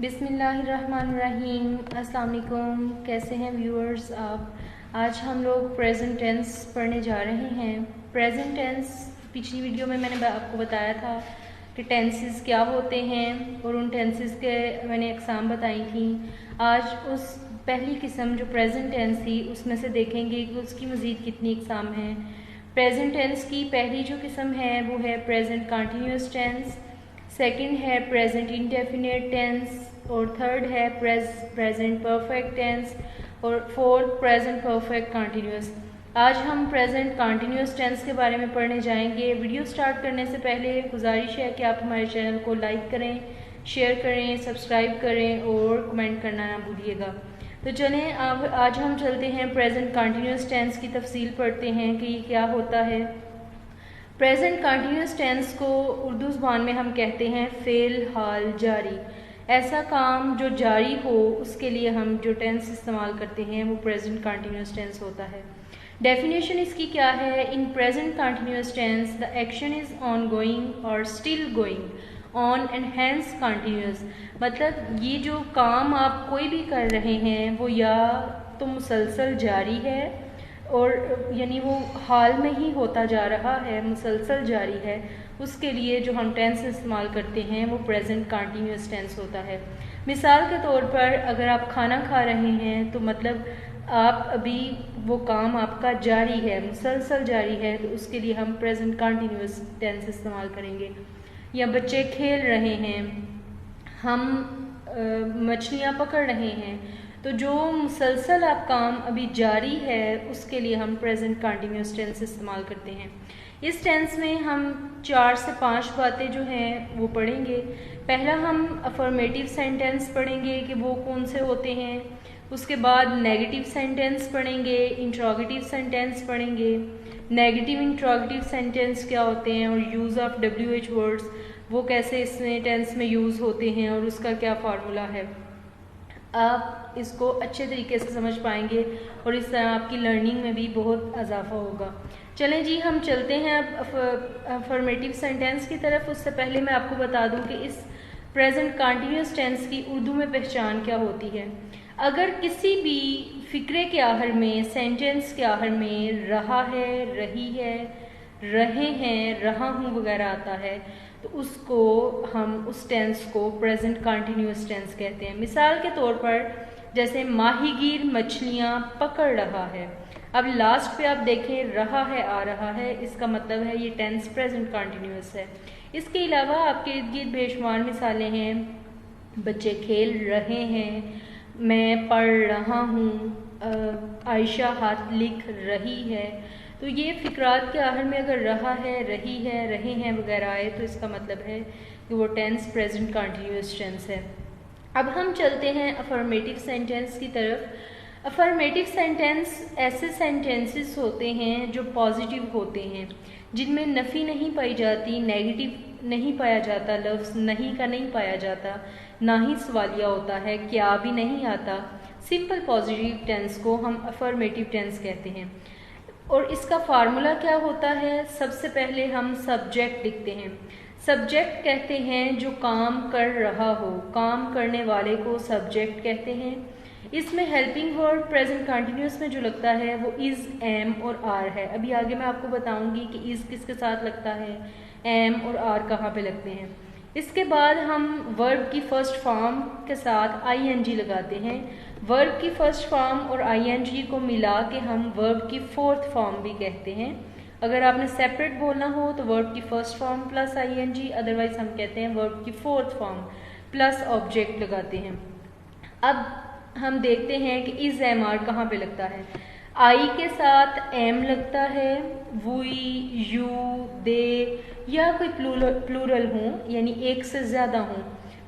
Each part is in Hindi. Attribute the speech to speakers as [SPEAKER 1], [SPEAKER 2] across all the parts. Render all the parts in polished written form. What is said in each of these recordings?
[SPEAKER 1] बिस्मिल्लाहिर्रहमानिर्रहीम। अस्सलाम वालेकुम। कैसे हैं व्यूअर्स आप। आज हम लोग प्रेजेंट टेंस पढ़ने जा रहे हैं। प्रेजेंट टेंस पिछली वीडियो में मैंने आपको बताया था कि टेंसेस क्या होते हैं और उन टेंसेस के मैंने अक़साम बताई थी। आज उस पहली किस्म जो प्रेजेंट टेंस थी उसमें से देखेंगे कि उसकी मज़ीद कितनी अक़साम हैं। प्रेजेंट टेंस की पहली जो किस्म है वो है प्रेजेंट कंटिन्यूस टेंस, सेकंड है प्रेजेंट इंडेफिनिट टेंस और थर्ड है प्रेजेंट परफेक्ट टेंस और फोर्थ प्रेजेंट परफेक्ट कंटिन्यूस। आज हम प्रेजेंट कंटिन्यूस टेंस के बारे में पढ़ने जाएंगे। वीडियो स्टार्ट करने से पहले गुजारिश है कि आप हमारे चैनल को लाइक करें, शेयर करें, सब्सक्राइब करें और कमेंट करना ना भूलिएगा। तो चलें अब आज हम चलते हैं प्रेजेंट कंटिन्यूस टेंस की तफसील पढ़ते हैं कि ये क्या होता है। प्रेजेंट कंटिन्यूस टेंस को उर्दू ज़बान में हम कहते हैं फ़ेल हाल जारी। ऐसा काम जो जारी हो उसके लिए हम जो टेंस इस्तेमाल करते हैं वो प्रेजेंट कंटिन्यूस टेंस होता है। डेफिनेशन इसकी क्या है। In present continuous tense the action is ongoing और still going on and hence continuous. मतलब ये जो काम आप कोई भी कर रहे हैं वो या तो मुसलसल जारी है और यानी वो हाल में ही होता जा रहा है, मुसलसल जारी है। उसके लिए जो हम टेंस इस्तेमाल करते हैं वो प्रेजेंट कंटिन्यूस टेंस होता है। मिसाल के तौर पर अगर आप खाना खा रहे हैं तो मतलब आप अभी वो काम आपका जारी है, मुसलसल जारी है, तो उसके लिए हम प्रेजेंट कंटिन्यूस टेंस इस्तेमाल करेंगे। या बच्चे खेल रहे हैं, हम मछलियाँ पकड़ रहे हैं, तो जो मुसलसल आप काम अभी जारी है उसके लिए हम प्रेजेंट कंटिन्यूस टेंस इस्तेमाल करते हैं। इस टेंस में हम 4 से 5 बातें जो हैं वो पढ़ेंगे। पहला हम अफर्मेटिव सेंटेंस पढ़ेंगे कि वो कौन से होते हैं। उसके बाद नेगेटिव सेंटेंस पढ़ेंगे, इंट्रोगेटिव सेंटेंस पढ़ेंगे। नेगेटिव इंट्रोगेटिव सेंटेंस क्या होते हैं और यूज़ ऑफ WH वर्ड्स वो कैसे इसमें टेंस में यूज़ होते हैं और उसका क्या फार्मूला है। आप इसको अच्छे तरीके से समझ पाएंगे और इस तरह आपकी लर्निंग में भी बहुत इजाफा होगा। चलें जी हम चलते हैं अब अफर्मेटिव सेंटेंस की तरफ। उससे पहले मैं आपको बता दूं कि इस प्रेजेंट कंटिन्यूस टेंस की उर्दू में पहचान क्या होती है। अगर किसी भी फ़िक्रे के आखिर में, सेंटेंस के आखिर में रहा है, रही है, रहे हैं, रहा हूँ वगैरह आता है तो उसको हम उस टेंस को प्रेजेंट कंटिन्यूस टेंस कहते हैं। मिसाल के तौर पर जैसे माहीगीर मछलियाँ पकड़ रहा है। अब लास्ट पे आप देखें रहा है आ रहा है, इसका मतलब है ये टेंस प्रेजेंट कंटिन्यूस है। इसके अलावा आपके इर्द गिर्द बेशुमार मिसालें हैं। बच्चे खेल रहे हैं, मैं पढ़ रहा हूँ, आयशा हाथ लिख रही है। तो ये फ़िक्रात के आखिर में अगर रहा है, रही है, रहे हैं वगैरह आए तो इसका मतलब है कि वो टेंस प्रेजेंट कंटिन्यूस टेंस है। अब हम चलते हैं अफर्मेटिव सेंटेंस की तरफ। अफर्मेटिव सेंटेंस ऐसे सेंटेंसेस होते हैं जो पॉजिटिव होते हैं, जिनमें नफ़ी नहीं पाई जाती, नेगेटिव नहीं पाया जाता, लफ्ज़ नहीं का नहीं पाया जाता, ना ही सवालिया होता है, क्या भी नहीं आता। सिंपल पॉजिटिव टेंस को हम अफर्मेटिव टेंस कहते हैं। और इसका फार्मूला क्या होता है। सबसे पहले हम सब्जेक्ट लिखते हैं। सब्जेक्ट कहते हैं जो काम कर रहा हो, काम करने वाले को सब्जेक्ट कहते हैं। इसमें हेल्पिंग वर्ड प्रेजेंट कंटिन्यूस में जो लगता है वो इज़, एम और आर है। अभी आगे मैं आपको बताऊंगी कि इज़ किसके साथ लगता है, एम और आर कहाँ पे लगते हैं। इसके बाद हम वर्ब की फर्स्ट फॉर्म के साथ ING लगाते हैं। वर्ब की फर्स्ट फॉर्म और ING को मिला के हम वर्ब की फोर्थ फॉर्म भी कहते हैं। अगर आपने सेपरेट बोलना हो तो वर्ब की first form plus ING, otherwise हम कहते हैं वर्ब की फोर्थ फॉर्म प्लस ऑब्जेक्ट लगाते हैं। अब हम देखते हैं कि इज़, एम, आर कहाँ पे लगता है। आई के साथ एम लगता है, वी, यू, दे या कोई प्लूरल हों यानी एक से ज़्यादा हों,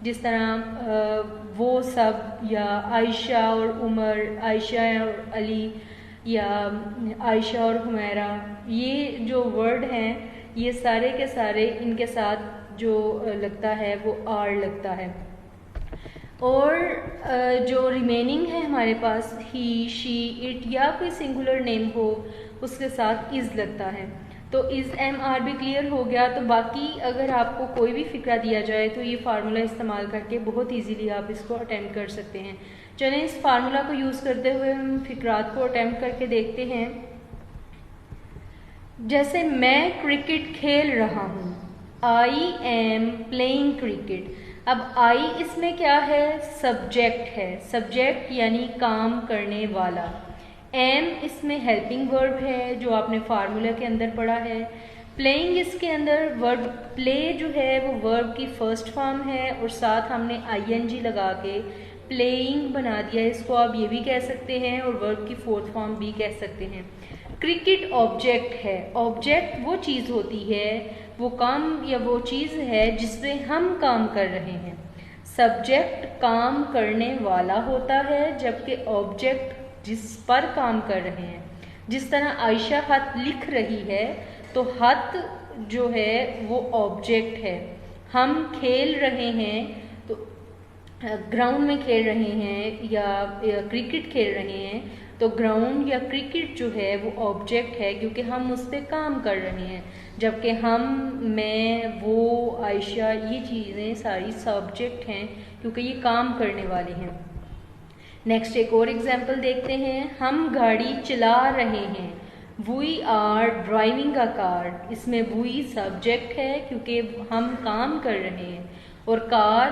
[SPEAKER 1] जिस तरह वो सब या आयशा और उमर, आयशा और अली या आयशा और हुमैरा। ये जो वर्ड हैं ये सारे के सारे इनके साथ जो लगता है वो आर लगता है। और जो रिमेनिंग है हमारे पास ही, शी, इट या कोई सिंगुलर नेम हो उसके साथ इज़ लगता है। तो इज़ एम आर भी क्लियर हो गया। तो बाकी अगर आपको कोई भी फ़िक्रा दिया जाए तो ये फार्मूला इस्तेमाल करके बहुत इजीली आप इसको अटेम्प्ट कर सकते हैं। चलें इस फार्मूला को यूज़ करते हुए हम फ़िक्रात को अटेम्प्ट करके देखते हैं। जैसे मैं क्रिकेट खेल रहा हूँ, आई एम प्लेइंग क्रिकेट। अब आई इसमें क्या है, सब्जेक्ट है, सब्जेक्ट यानी काम करने वाला। एम इसमें हेल्पिंग वर्ब है जो आपने फार्मूला के अंदर पढ़ा है। प्लेइंग इसके अंदर वर्ब प्ले जो है वो वर्ब की फर्स्ट फॉर्म है और साथ हमने आईएनजी लगा के प्लेइंग बना दिया। इसको आप ये भी कह सकते हैं और वर्ब की फोर्थ फॉर्म भी कह सकते हैं। क्रिकेट ऑब्जेक्ट है, ऑब्जेक्ट वो चीज़ होती है, वो काम या वो चीज़ है जिससे हम काम कर रहे हैं। सब्जेक्ट काम करने वाला होता है जबकि ऑब्जेक्ट जिस पर काम कर रहे हैं। जिस तरह आयशा खत लिख रही है तो खत जो है वो ऑब्जेक्ट है। हम खेल रहे हैं तो ग्राउंड में खेल रहे हैं या क्रिकेट खेल रहे हैं तो ग्राउंड या क्रिकेट जो है वो ऑब्जेक्ट है क्योंकि हम उस पर काम कर रहे हैं, जबकि हम, मैं, वो, आयशा ये चीज़ें सारी सब्जेक्ट हैं क्योंकि ये काम करने वाले हैं। नेक्स्ट एक और एग्जाम्पल देखते हैं। हम गाड़ी चला रहे हैं, we are driving a car. इसमें वी सब्जेक्ट है क्योंकि हम काम कर रहे हैं और कार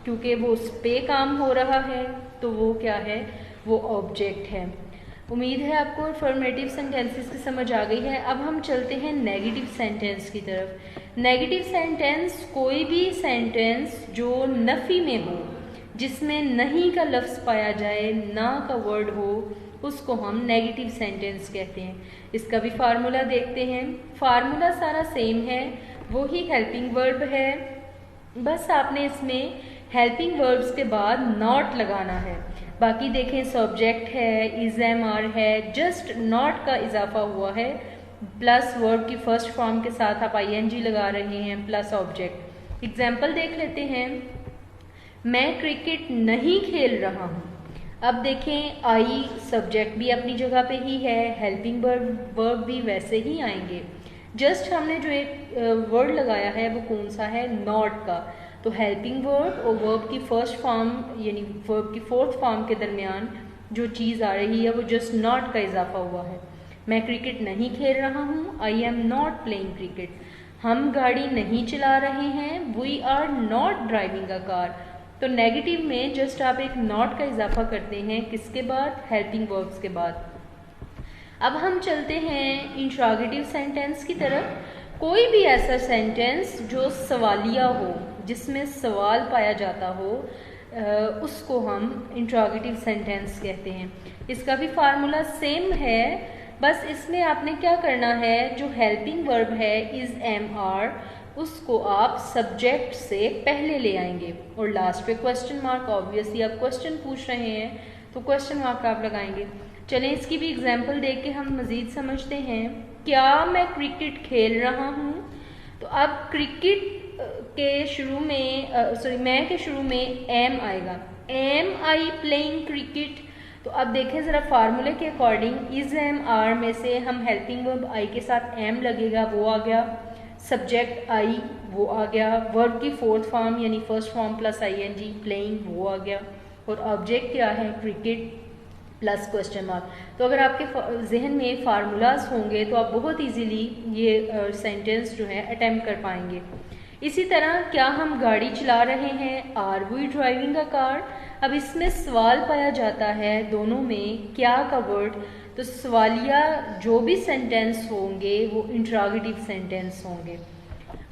[SPEAKER 1] क्योंकि वो उस पे काम हो रहा है तो वो क्या है, वो ऑब्जेक्ट है। उम्मीद है आपको अफर्मेटिव सेंटेंसेस की समझ आ गई है। अब हम चलते हैं नेगेटिव सेंटेंस की तरफ। नेगेटिव सेंटेंस कोई भी सेंटेंस जो नफ़ी में हो, जिसमें नहीं का लफ्ज़ पाया जाए, ना का वर्ड हो, उसको हम नेगेटिव सेंटेंस कहते हैं। इसका भी फार्मूला देखते हैं। फार्मूला सारा सेम है, वही हेल्पिंग वर्ब है, बस आपने इसमें हेल्पिंग वर्ब्स के बाद नॉट लगाना है। बाकी देखें सब्जेक्ट है, इज एम आर है, जस्ट नॉट का इजाफा हुआ है, प्लस वर्ब की फर्स्ट फॉर्म के साथ आप आईएनजी लगा रहे हैं, प्लस ऑब्जेक्ट। एग्जाम्पल देख लेते हैं। मैं क्रिकेट नहीं खेल रहा हूँ। अब देखें आई सब्जेक्ट भी अपनी जगह पे ही है, हेल्पिंग वर्ब भी वैसे ही आएंगे। जस्ट हमने जो एक वर्ड लगाया है वो कौन सा है, नॉट का। तो हेल्पिंग वर्ब और वर्ब की फर्स्ट फॉर्म यानी वर्ब की फोर्थ फॉर्म के दरमियान जो चीज़ आ रही है वो जस्ट नॉट का इजाफा हुआ है। मैं क्रिकेट नहीं खेल रहा हूँ, I am not playing cricket. हम गाड़ी नहीं चला रहे हैं, we are not driving a car. तो नेगेटिव में जस्ट आप एक नॉट का इजाफा करते हैं, किसके बाद, हेल्पिंग वर्ब्स के बाद। अब हम चलते हैं इंट्रोगेटिव सेंटेंस की तरफ। कोई भी ऐसा सेंटेंस जो सवालिया हो, जिसमें सवाल पाया जाता हो, उसको हम इंट्रोगेटिव सेंटेंस कहते हैं। इसका भी फार्मूला सेम है, बस इसमें आपने क्या करना है, जो हेल्पिंग वर्ब है इज एम आर, उसको आप सब्जेक्ट से पहले ले आएंगे और लास्ट पे क्वेश्चन मार्क। ऑब्वियसली आप क्वेश्चन पूछ रहे हैं तो क्वेश्चन मार्क आप लगाएंगे। चलें इसकी भी एग्जाम्पल देख के हम मज़ीद समझते हैं। क्या मैं क्रिकेट खेल रहा हूँ? तो अब क्रिकेट के शुरू में मैं के शुरू में एम आएगा, एम आई प्लेइंग क्रिकेट। तो अब देखें ज़रा फार्मूले के अकॉर्डिंग, इज एम आर में से हम हेल्पिंग वर्ब आई के साथ एम लगेगा, वो आ गया, सब्जेक्ट आई वो आ गया, वर्ब की फोर्थ फॉर्म यानी first form plus ING playing वो आ गया, और ऑब्जेक्ट क्या है, क्रिकेट प्लस क्वेश्चन मार्क। तो अगर आपके जहन में फार्मूलाज होंगे तो आप बहुत इजीली ये सेंटेंस जो है अटेम्प्ट कर पाएंगे। इसी तरह क्या हम गाड़ी चला रहे हैं, are we driving a car. अब इसमें सवाल पाया जाता है दोनों में, क्या का वर्ड, तो सवालिया जो भी सेंटेंस होंगे वो इंट्रोगेटिव सेंटेंस होंगे।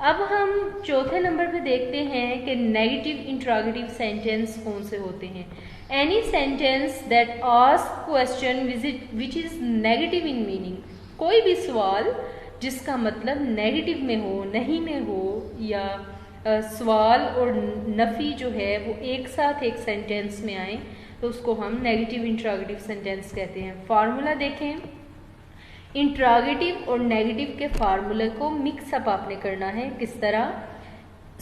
[SPEAKER 1] अब हम चौथे नंबर पे देखते हैं कि नेगेटिव इंट्रोगेटिव सेंटेंस कौन से होते हैं। Any sentence that ask question which is negative in meaning, कोई भी सवाल जिसका मतलब नेगेटिव में हो, नहीं में हो, या सवाल और नफ़ी जो है वो एक साथ एक सेंटेंस में आए तो उसको हम नेगेटिव इंट्रोगेटिव सेंटेंस कहते हैं। फार्मूला देखें, इंट्रोगेटिव और नेगेटिव के फार्मूले को मिक्सअप आपने करना है। किस तरह,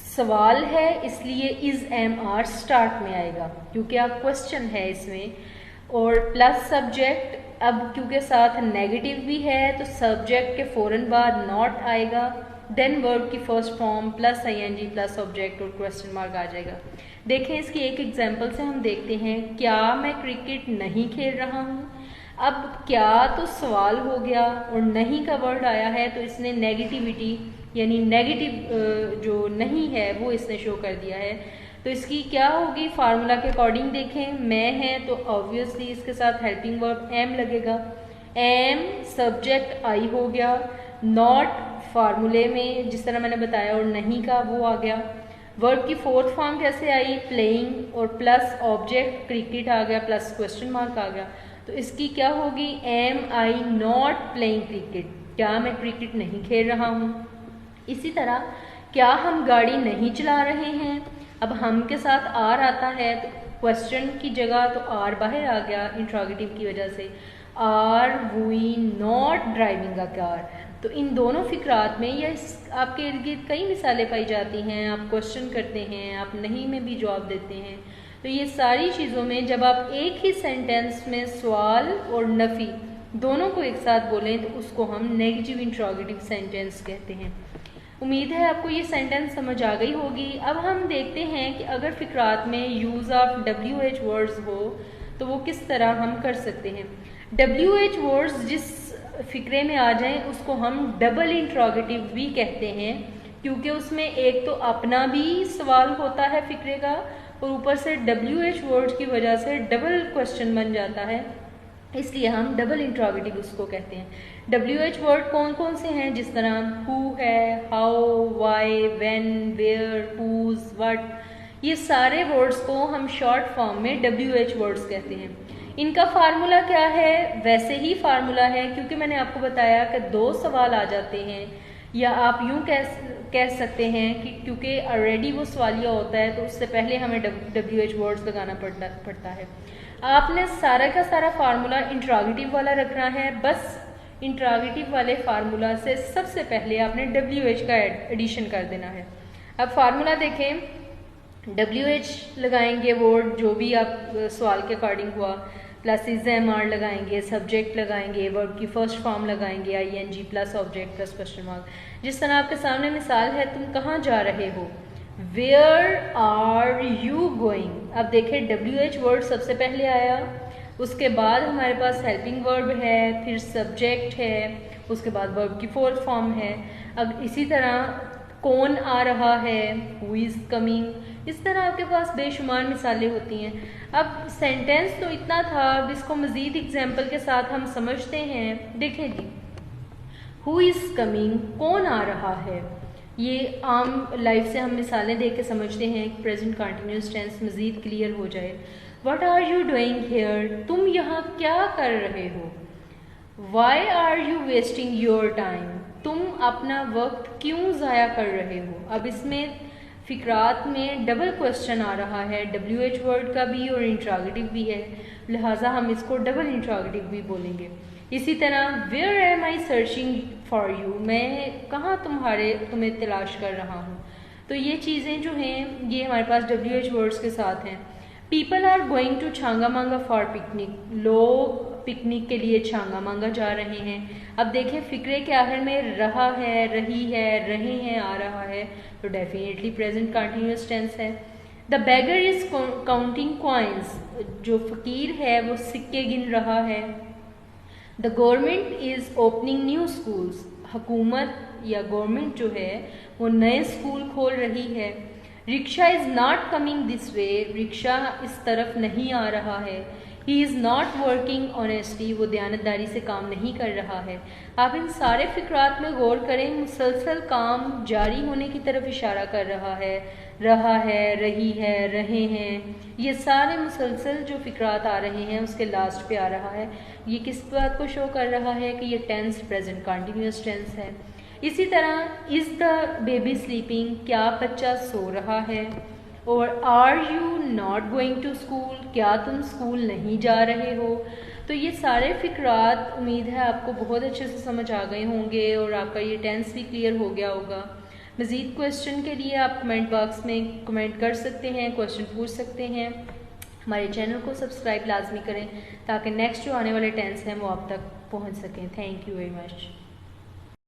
[SPEAKER 1] सवाल है इसलिए इज एम आर स्टार्ट में आएगा क्योंकि आप क्वेश्चन है इसमें, और प्लस सब्जेक्ट अब क्योंकि साथ नेगेटिव भी है तो सब्जेक्ट के फ़ौरन बाद नॉट आएगा, देन वर्ब की first form plus ing plus object और क्वेश्चन मार्क आ जाएगा। देखें इसकी एक एग्जांपल से हम देखते हैं, क्या मैं क्रिकेट नहीं खेल रहा हूँ। अब क्या तो सवाल हो गया और नहीं का वर्ड आया है तो इसने नेगेटिविटी यानी नेगेटिव जो नहीं है वो इसने शो कर दिया है। तो इसकी क्या होगी, फार्मूला के अकॉर्डिंग देखें, मैं है तो ऑब्वियसली इसके साथ हेल्पिंग वर्ब एम लगेगा, एम सब्जेक्ट आई हो गया, नॉट फार्मूले में जिस तरह मैंने बताया और नहीं का वो आ गया। वर्ब की फोर्थ फॉर्म कैसे आई, प्लेइंग और प्लस ऑब्जेक्ट क्रिकेट आ गया प्लस क्वेश्चन मार्क आ गया। तो इसकी क्या होगी, am I not playing cricket, क्या मैं क्रिकेट नहीं खेल रहा हूँ। इसी तरह क्या हम गाड़ी नहीं चला रहे हैं, अब हम के साथ आर आता है तो क्वेश्चन की जगह तो आर बाहर आ गया इंट्रोगेटिव की वजह से, are we not driving a car. तो इन दोनों फिक्रात में या आपके इर्द गिर्द कई मिसालें पाई जाती हैं, आप क्वेश्चन करते हैं, आप नहीं में भी जवाब देते हैं। तो ये सारी चीज़ों में जब आप एक ही सेंटेंस में सवाल और नफ़ी दोनों को एक साथ बोलें तो उसको हम नेगेटिव इंट्रोगेटिव सेंटेंस कहते हैं। उम्मीद है आपको ये सेंटेंस समझ आ गई होगी। अब हम देखते हैं कि अगर फिक्रात में यूज़ ऑफ WH वर्ड्स हो तो वो किस तरह हम कर सकते हैं। WH वर्ड्स जिस फिक्रे में आ जाएं उसको हम डबल इंट्रोगेटिव भी कहते हैं, क्योंकि उसमें एक तो अपना भी सवाल होता है फिक्रे का और ऊपर से WH वर्ड्स की वजह से डबल क्वेश्चन बन जाता है, इसलिए हम डबल इंट्रोगेटिव उसको कहते हैं। WH वर्ड कौन कौन से हैं, जिस तरह हु है, how, why, when, where, whose, what, ये सारे वर्ड्स को हम शॉर्ट फॉर्म में WH वर्ड्स कहते हैं। इनका फार्मूला क्या है, वैसे ही फार्मूला है, क्योंकि मैंने आपको बताया कि दो सवाल आ जाते हैं, या आप यूँ कह सकते हैं कि क्योंकि ऑलरेडी वो सवालिया होता है तो उससे पहले हमें WH वर्ड्स लगाना पड़ता है। आपने सारा का सारा फार्मूला इंट्रोगेटिव वाला रखना है, बस इंट्रोगेटिव वाले फार्मूला से सबसे पहले आपने WH का एडिशन कर देना है। अब फार्मूला देखें, WH लगाएंगे वर्ड जो भी आप सवाल के अकॉर्डिंग हुआ, प्लस IS-MR लगाएंगे, सब्जेक्ट लगाएंगे, वर्ब की फर्स्ट फॉर्म लगाएंगे ING plus object plus question mark. जिस तरह आपके सामने मिसाल है, तुम कहाँ जा रहे हो, वेयर आर यू गोइंग। अब देखें WH वर्ड सबसे पहले आया, उसके बाद हमारे पास हेल्पिंग वर्ब है, फिर सब्जेक्ट है, उसके बाद वर्ब की फोर्थ फॉर्म है। अब इसी तरह कौन आ रहा है, हु इज़ कमिंग, इस तरह आपके पास बेशुमार मिसालें होती हैं। अब सेंटेंस तो इतना था, अब इसको मज़ीद एग्जाम्पल के साथ हम समझते हैं। देखें जी, हु इज़ कमिंग, कौन आ रहा है, ये आम लाइफ से हम मिसालें देख के समझते हैं, प्रेजेंट कंटिन्यूस टेंस मज़ीद क्लियर हो जाए। What are you doing here, तुम यहाँ क्या कर रहे हो। Why are you wasting your time, तुम अपना वक्त क्यों ज़ाया कर रहे हो। अब इसमें फिक्रात में डबल क्वेश्चन आ रहा है, WH वर्ड का भी और इंट्रोगेटिव भी है, लिहाजा हम इसको डबल इंट्रोगेटिव भी बोलेंगे। इसी तरह where am I searching for you, मैं कहाँ तुम्हें तलाश कर रहा हूँ। तो ये चीज़ें जो हैं ये हमारे पास WH वर्ड्स के साथ हैं। People are going to Changa Manga for picnic, लोग पिकनिक के लिए छांगामांगा जा रहे हैं। अब देखें फिक्रे के आखिर में रहा है, रही है, रहे हैं आ रहा है, तो डेफिनेटली प्रेजेंट कंटिन्यूअस टेंस है। The beggar is counting coins, जो फकीर है वो सिक्के गिन रहा है। The government is opening new schools, हुकूमत या गवर्नमेंट जो है वो नए स्कूल खोल रही है। Rickshaw is not coming this way, rickshaw इस तरफ नहीं आ रहा है। He is not working honestly, वो दयानतदारी से काम नहीं कर रहा है। आप इन सारे फिक्रात में गौर करें, मुसलसल काम जारी होने की तरफ इशारा कर रहा है, रही है, रहे हैं, ये सारे मुसलसल जो फिक्रात आ रहे हैं उसके लास्ट पे आ रहा है। ये किस बात को शो कर रहा है कि ये टेंस प्रेजेंट कंटिन्यूअस टेंस है। इसी तरह इज़ द बेबी स्लीपिंग, क्या बच्चा सो रहा है, और are you not going to school, क्या तुम स्कूल नहीं जा रहे हो। तो ये सारे फिक्रात उम्मीद है आपको बहुत अच्छे से समझ आ गए होंगे और आपका ये टेंस भी क्लियर हो गया होगा। मज़ीद क्वेश्चन के लिए आप कमेंट बॉक्स में कमेंट कर सकते हैं, क्वेश्चन पूछ सकते हैं। हमारे चैनल को सब्सक्राइब लाजमी करें ताकि नेक्स्ट जो आने वाले टेंस हैं वो आप तक पहुंच सकें। Thank you very much.